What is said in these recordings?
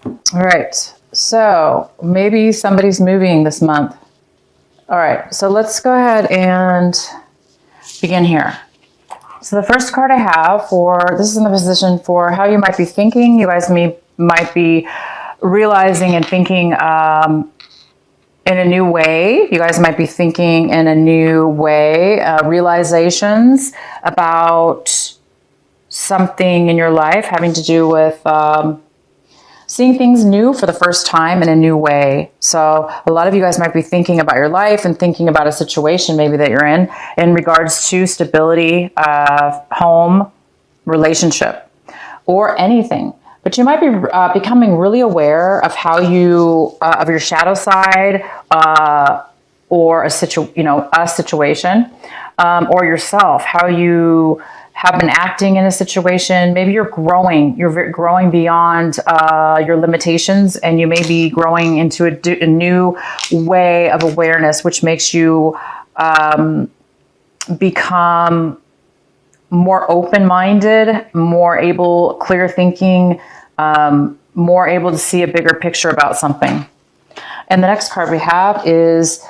All right. So maybe somebody's moving this month. All right. So let's go ahead and begin here. So the first card I have this is in the position for how you might be thinking. You guys might be realizing and thinking in a new way. You guys might be thinking in a new way, realizations about something in your life having to do with seeing things new for the first time in a new way. So a lot of you guys might be thinking about your life and thinking about a situation maybe that you're in regards to stability, home, relationship, or anything. But you might be becoming really aware of how of your shadow side, or a situation, or yourself, how you have been acting in a situation. Maybe you're growing beyond your limitations, and you may be growing into a new way of awareness, which makes you become more open-minded, more able, clear thinking, more able to see a bigger picture about something. And the next card we have is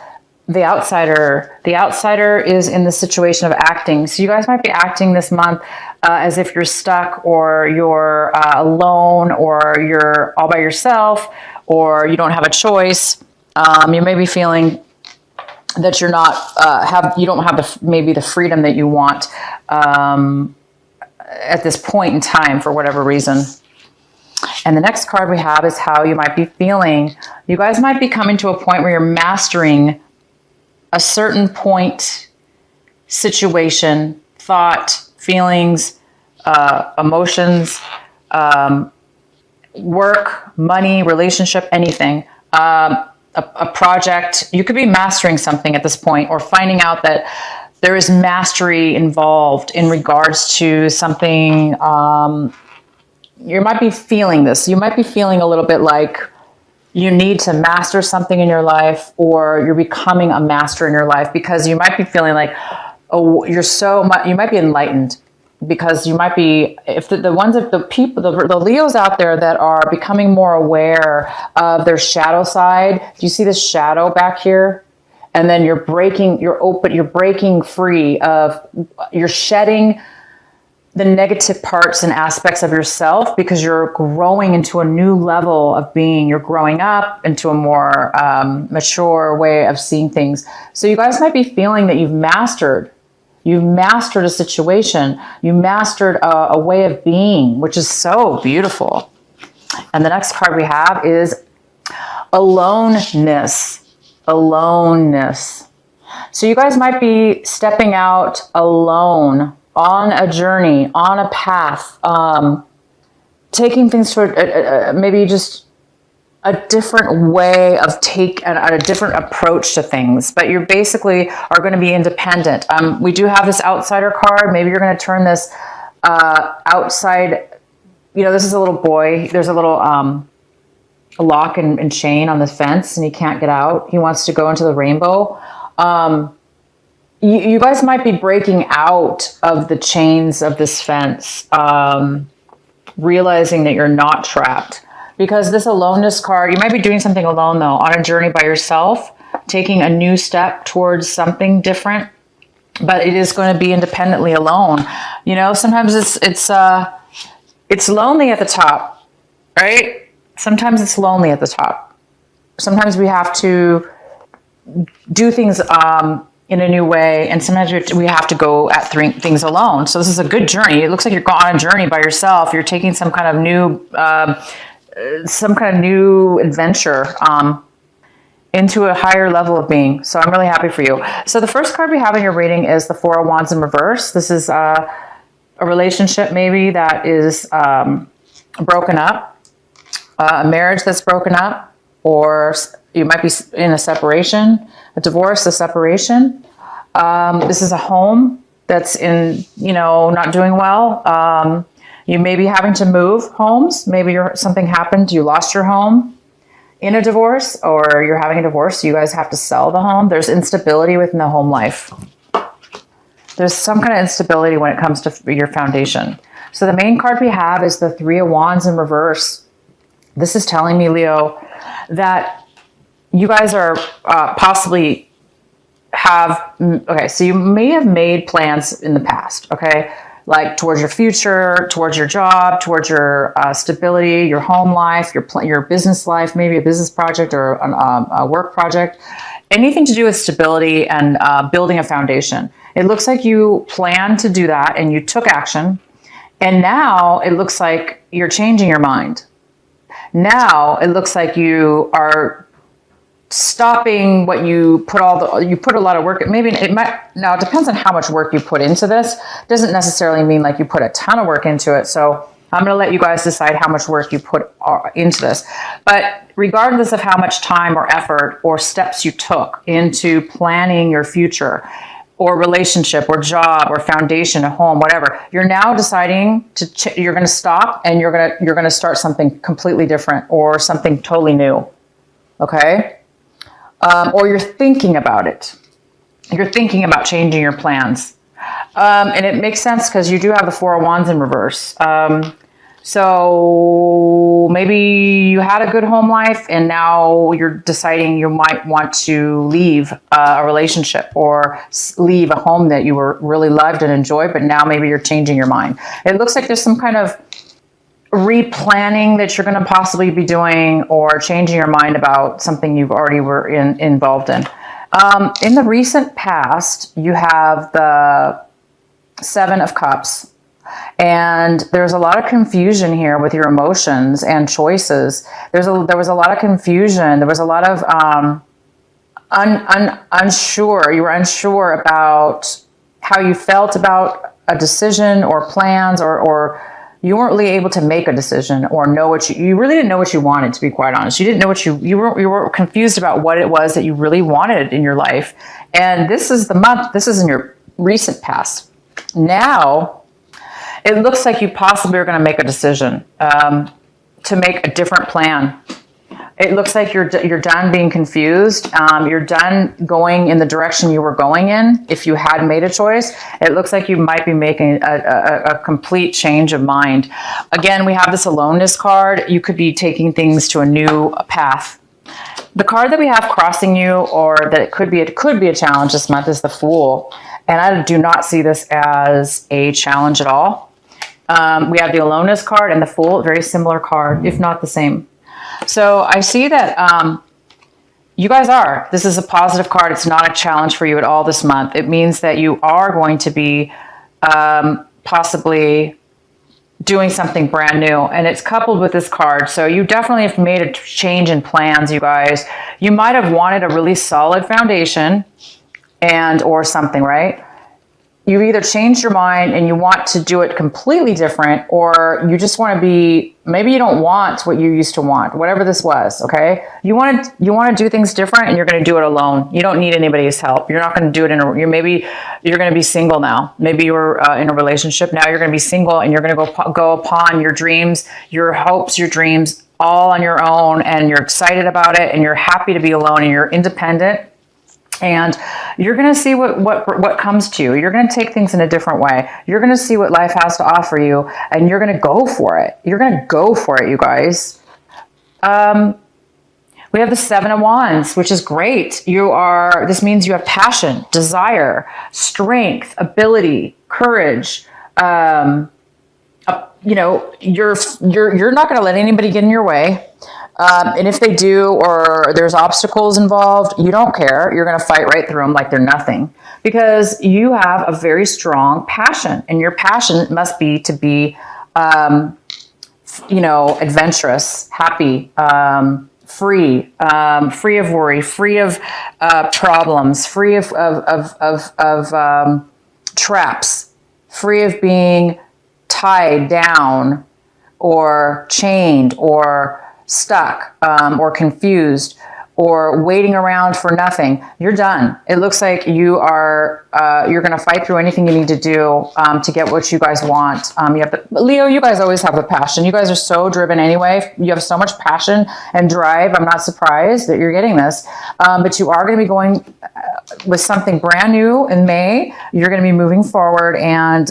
the outsider. The outsider is in the situation of acting. So you guys might be acting this month as if you're stuck, or you're alone, or you're all by yourself, or you don't have a choice. You may be feeling that you're not you don't have maybe the freedom that you want at this point in time for whatever reason. And the next card we have is how you might be feeling. You guys might be coming to a point where you're mastering a certain point, situation, thought, feelings, emotions, work, money, relationship, anything. A project. You could be mastering something at this point, or finding out that there is mastery involved in regards to something. You might be feeling this. You might be feeling a little bit like you need to master something in your life, or you're becoming a master in your life, because you might be feeling like, oh, you might be enlightened, because you might be, if the Leos out there that are becoming more aware of their shadow side. Do you see this shadow back here? And then you're breaking free you're shedding the negative parts and aspects of yourself, because you're growing into a new level of being. You're growing up into a more mature way of seeing things. So you guys might be feeling that you've mastered a situation. You mastered a way of being, which is so beautiful. And the next card we have is aloneness. Aloneness. So you guys might be stepping out alone, on a journey, on a path, taking things for maybe just a different way of a different approach to things. But you basically are going to be independent. We do have this outsider card. Maybe you're going to turn this outside. This is a little boy. There's a little lock and chain on the fence, and he can't get out. He wants to go into the rainbow. You guys might be breaking out of the chains of this fence, realizing that you're not trapped. Because this aloneness card, you might be doing something alone, though, on a journey by yourself, taking a new step towards something different. But it is going to be independently alone. Sometimes it's lonely at the top, right? Sometimes it's lonely at the top. Sometimes we have to do things in a new way, and sometimes we have to go at things alone. So this is a good journey. It looks like you're going on a journey by yourself. You're taking some kind of new adventure into a higher level of being. So I'm really happy for you. So the first card we have in your reading is the Four of Wands in reverse. This is a relationship maybe that is broken up, a marriage that's broken up, or you might be in a separation, a divorce, a separation. This is a home that's not doing well. You may be having to move homes. Maybe something happened. You lost your home in a divorce, or you're having a divorce. So you guys have to sell the home. There's instability within the home life. There's some kind of instability when it comes to your foundation. So the main card we have is the Three of Wands in reverse. this is telling me, Leo, that you guys are possibly okay, so you may have made plans in the past, okay? Like towards your future, towards your job, towards your stability, your home life, your business life, maybe a business project or a work project, anything to do with stability and building a foundation. It looks like you planned to do that and you took action. And now it looks like you're changing your mind. Now it looks like you are stopping what you put a lot of work. Maybe it might, now it depends on how much work you put into this. Doesn't necessarily mean like you put a ton of work into it. So I'm going to let you guys decide how much work you put into this. But regardless of how much time or effort or steps you took into planning your future or relationship or job or foundation, a home, whatever, you're now deciding you're going to stop and you're going to start something completely different or something totally new. Okay? Or you're thinking about it. You're thinking about changing your plans. And it makes sense because you do have the Four of Wands in reverse. So maybe you had a good home life and now you're deciding you might want to leave a relationship or leave a home that you were really loved and enjoyed, but now maybe you're changing your mind. It looks like there's some kind of replanning that you're going to possibly be doing or changing your mind about something you've already were involved in. In the recent past, you have the Seven of Cups, and there's a lot of confusion here with your emotions and choices. There was a lot of confusion. There was a lot of unsure. You were unsure about how you felt about a decision or plans, or you weren't really able to make a decision or know what you really didn't know what you wanted, to be quite honest. You didn't know what you were confused about what it was that you really wanted in your life. And this is the month, this is in your recent past. Now, it looks like you possibly are going to make a decision to make a different plan. It looks like you're done being confused. You're done going in the direction you were going in. If you had made a choice, it looks like you might be making a complete change of mind. Again, we have this aloneness card. You could be taking things to a new path. The card that we have crossing you, or that it could be a challenge this month, is the Fool. And I do not see this as a challenge at all. We have the aloneness card and the Fool, very similar card, if not the same. So I see that you guys this is a positive card. It's not a challenge for you at all this month. It means that you are going to be possibly doing something brand new, and it's coupled with this card. So you definitely have made a change in plans, you guys. You might have wanted a really solid foundation or something, right? You've either changed your mind and you want to do it completely different, or you just want to be, maybe you don't want what you used to want, whatever this was, okay? You want to do things different, and you're going to do it alone. You don't need anybody's help. You're not going to do it maybe you're going to be single now. Maybe you were in a relationship. Now you're going to be single, and you're going to go upon your dreams, your hopes, your dreams, all on your own, and you're excited about it, and you're happy to be alone, and you're independent. And you're going to see what comes to you. You're going to take things in a different way. You're going to see what life has to offer you, and you're going to go for it. You're going to go for it, you guys. We have the Seven of Wands, which is great. This means you have passion, desire, strength, ability, courage. You're not going to let anybody get in your way. And if they do, or there's obstacles involved, you don't care. You're going to fight right through them like they're nothing, because you have a very strong passion, and your passion must be to be, adventurous, happy, free of worry, free of problems, free of traps, free of being tied down or chained or stuck or confused or waiting around for nothing. You're done. It looks like you're going to fight through anything you need to do to get what you guys want. Leo, you guys always have the passion. You guys are so driven anyway. You have so much passion and drive. I'm not surprised that you're getting this. But you are going to be going with something brand new in May. You're going to be moving forward, and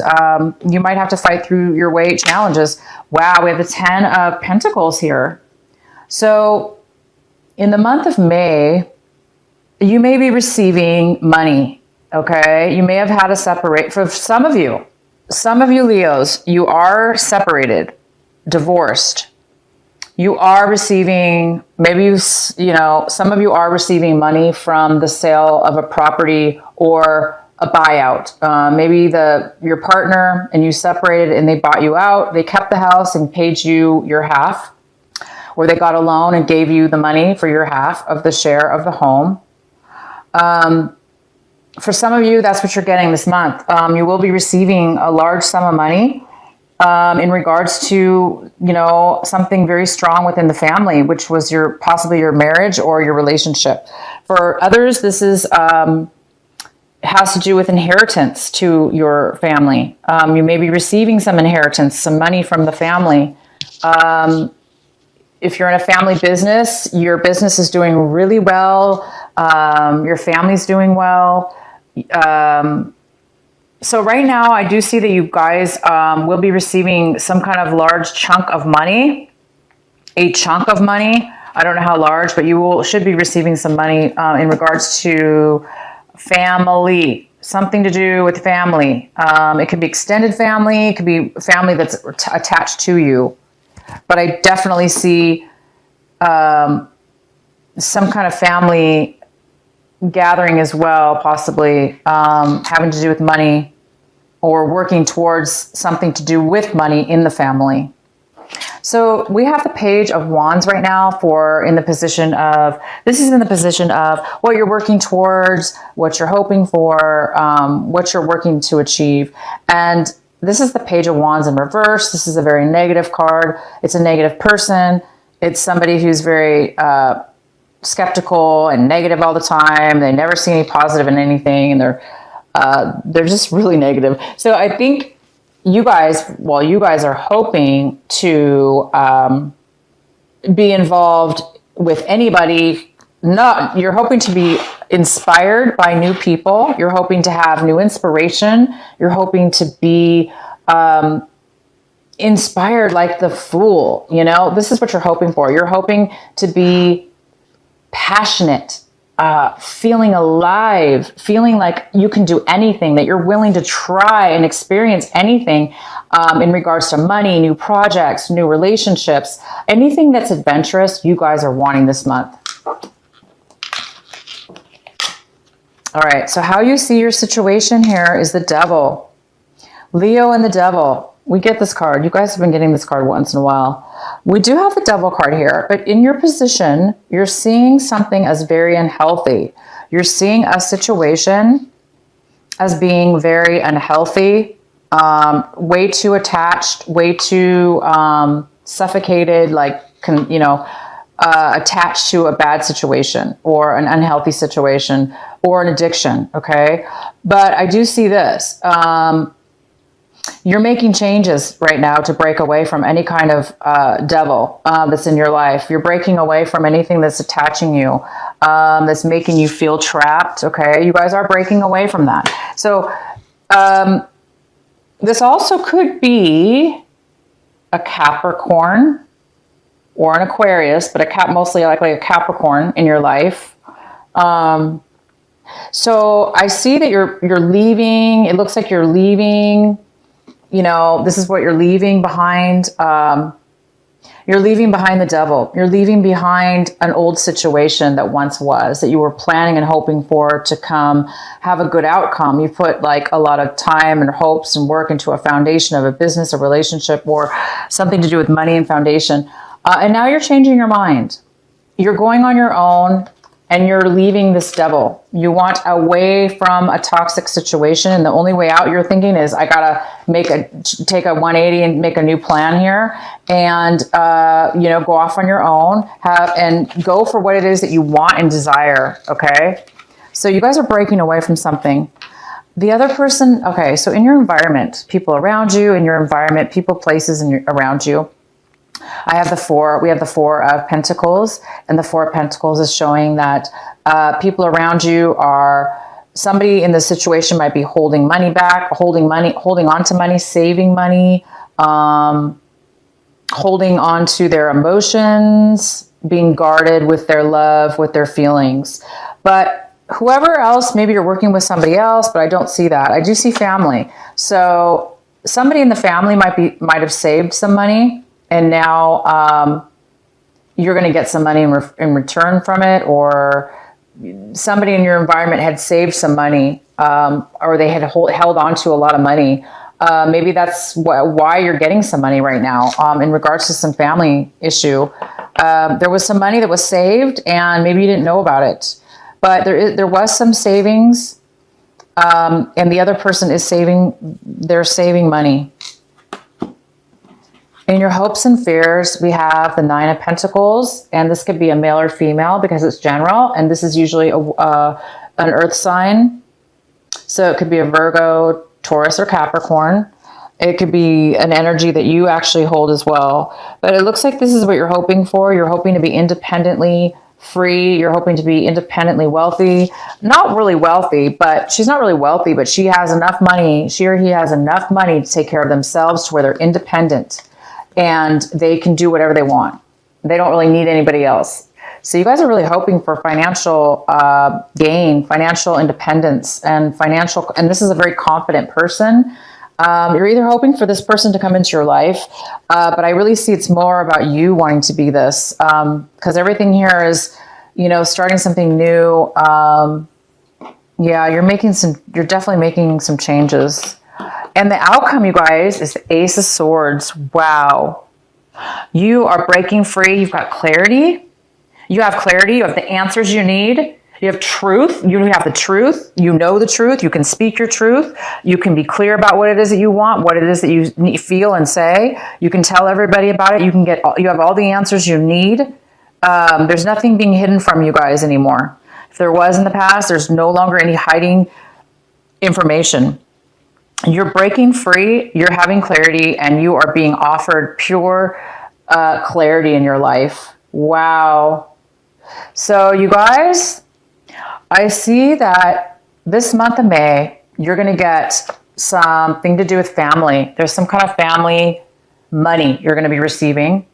you might have to fight through your way challenges. Wow, we have the Ten of Pentacles here. So in the month of May, you may be receiving money, okay? You may have had to separate. For some of you Leos, you are separated, divorced. You are receiving, maybe, some of you are receiving money from the sale of a property or a buyout. Maybe your partner and you separated and they bought you out. They kept the house and paid you your half, or they got a loan and gave you the money for your half of the share of the home. For some of you, that's what you're getting this month. You will be receiving a large sum of money in regards to, something very strong within the family, which was possibly your marriage or your relationship. For others, this is has to do with inheritance to your family. You may be receiving some inheritance, some money from the family. If you're in a family business, your business is doing really well. Your family's doing well. So right now, I do see that you guys will be receiving some kind of large chunk of money, a chunk of money. I don't know how large, but you should be receiving some money in regards to family, something to do with family. It could be extended family. It could be family that's attached to you. But I definitely see some kind of family gathering as well, possibly having to do with money or working towards something to do with money in the family. So we have the Page of Wands right now this is in the position of what you're working towards, what you're hoping for, what you're working to achieve. And this is the Page of Wands in reverse. This is a very negative card. It's a negative person. It's somebody who's very skeptical and negative all the time. They never see any positive in anything, and they're just really negative. So I think you guys are hoping to be involved with anybody. You're hoping to be inspired by new people. You're hoping to have new inspiration. You're hoping to be inspired like the Fool. This is what you're hoping for. You're hoping to be passionate, feeling alive, feeling like you can do anything, that you're willing to try and experience anything in regards to money, new projects, new relationships, anything that's adventurous, you guys are wanting this month. All right, so how you see your situation here is the Devil. Leo and the Devil. We get this card. You guys have been getting this card once in a while. We do have the Devil card here, but in your position, you're seeing something as very unhealthy. You're seeing a situation as being very unhealthy, way too attached, way too suffocated, attached to a bad situation or an unhealthy situation or an addiction, okay? But I do see this. You're making changes right now to break away from any kind of devil that's in your life. You're breaking away from anything that's attaching you, that's making you feel trapped, okay? You guys are breaking away from that. So this also could be a Capricorn or an Aquarius, but mostly likely a Capricorn in your life. So I see that you're leaving. It looks like you're leaving. This is what you're leaving behind. You're leaving behind the Devil. You're leaving behind an old situation that once was, that you were planning and hoping for to have a good outcome. You put a lot of time and hopes and work into a foundation of a business, a relationship, or something to do with money and foundation. And now you're changing your mind. You're going on your own. And you're leaving this Devil. You want away from a toxic situation, and the only way out you're thinking is, I gotta take a 180 and make a new plan here, and go off on your own, and go for what it is that you want and desire. Okay, so you guys are breaking away from something. The other person, okay, so in your environment, people around you, in your environment, people, places around you. We have the Four of Pentacles, and the Four of Pentacles is showing that people around you somebody in this situation might be holding money back, holding on to money, saving money, holding on to their emotions, being guarded with their love, with their feelings. But whoever else, maybe you're working with somebody else, but I don't see that. I do see family. So somebody in the family might have saved some money, and now you're going to get some money in return from it, or somebody in your environment had saved some money, or they had held on to a lot of money. Maybe that's why you're getting some money right now in regards to some family issue. There was some money that was saved, and maybe you didn't know about it. But there was some savings, and the other person is they're saving money. In your hopes and fears, we have the Nine of Pentacles, and this could be a male or female because it's general, and this is usually an earth sign. So it could be a Virgo, Taurus, or Capricorn. It could be an energy that you actually hold as well. But it looks like this is what you're hoping for. You're hoping to be independently free. You're hoping to be independently wealthy. Not really wealthy, but she's not really wealthy, but she has enough money. She or he has enough money to take care of themselves to where they're independent and they can do whatever they want. They don't really need anybody else. So you guys are really hoping for financial gain, financial independence, and this is a very confident person. You're either hoping for this person to come into your life, but I really see it's more about you wanting to be this, because everything here is, starting something new. Yeah, you're definitely making some changes. And the outcome, you guys, is the Ace of Swords. Wow. You are breaking free. You've got clarity. You have clarity. You have the answers you need. You have truth. You have the truth. You know the truth. You can speak your truth. You can be clear about what it is that you want, what it is that you feel and say. You can tell everybody about it. You have all the answers you need. There's nothing being hidden from you guys anymore. If there was in the past, there's no longer any hiding information. You're breaking free. You're having clarity, and you are being offered pure clarity in your life. Wow. So you guys, I see that this month of May, you're going to get something to do with family. There's some kind of family money you're going to be receiving.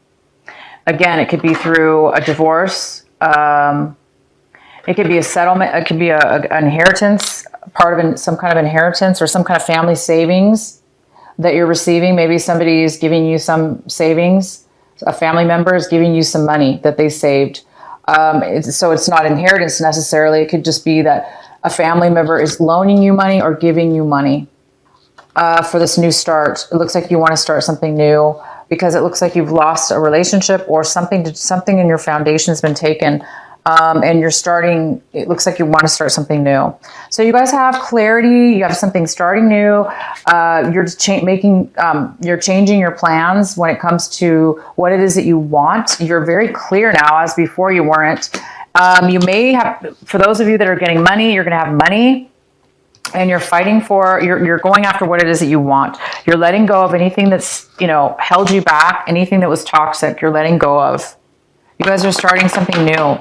Again, it could be through a divorce. It could be a settlement. It could be an inheritance, part of some kind of inheritance or some kind of family savings that you're receiving. Maybe somebody is giving you some savings. A family member is giving you some money that they saved. So it's not inheritance necessarily. It could just be that a family member is loaning you money or giving you money for this new start. It looks like you want to start something new because it looks like you've lost a relationship or something in your foundation has been taken. And you're starting, it looks like you want to start something new. So you guys have clarity. You have something starting new. You're changing your plans when it comes to what it is that you want. You're very clear now, as before you weren't. You may have, for those of you that are getting money, you're going to have money. And you're fighting you're going after what it is that you want. You're letting go of anything that's, held you back, anything that was toxic, you're letting go of. You guys are starting something new.